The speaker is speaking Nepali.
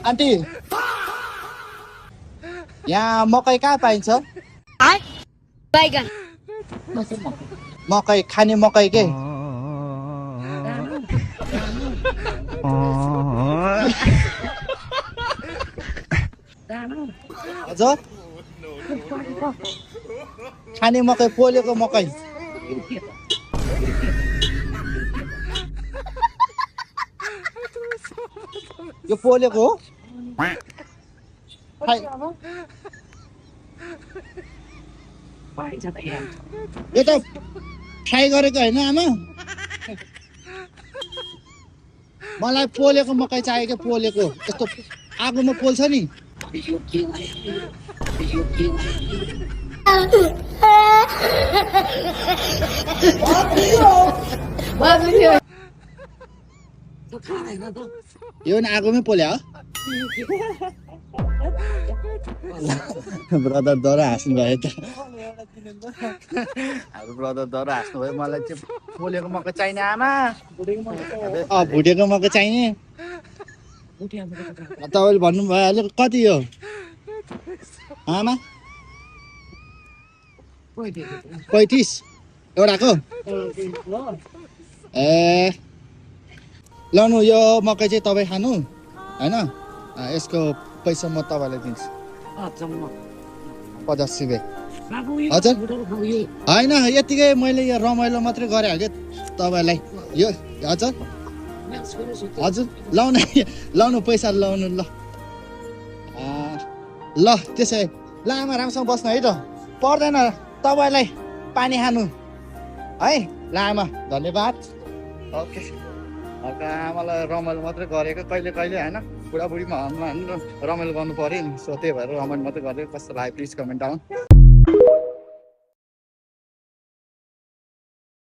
आन्टी यहाँ मकै कहाँ पाइन्छ बैगन मकै खाने मकै के हजुर खाने मकै पोलेको मकै यो पोलेको हो खाइ- यो त फ्राई गरेको होइन आमा मलाई पोलेको मकै चाहिएको पोलेको यस्तो आगोमा पोल्छ नि यो नि आगोमै पोल्या हो ब्रदर दर हाँस्नु भयो त हाम्रो ब्रदर दर हाँस्नु भयो मलाई चाहिँ पोलेको मकै चाहिने आमा भुटेको मकै चाहिने तपाईँले भन्नुभयो अलिक कति हो आमा 35 एउटाको ए लनु यो मकै चाहिँ तपाईँ खानु होइन यसको पैसा म तपाईँलाई दिन्छु 50 रुपियाँ हजुर होइन यतिकै मैले यो रमाइलो मात्रै गरिहाल्थेँ तपाईँलाई यो हजुर हजुर लाउनु लाउनु पैसा लाउनु ल त्यसै ल आमा राम्रोसँग बस्नु है त पर्दैन तपाईँलाई पानी खानु है ल आमा धन्यवाद ओके हल्का आमालाई रमाइलो मात्रै गरेको कहिले कहिले होइन बुढाबुढीमा रमाइलो गर्नु पऱ्यो नि सो त्यही भएर रमाइलो मात्रै गरेको कस्तो लाग्यो प्लिज कमेन्ट डाउन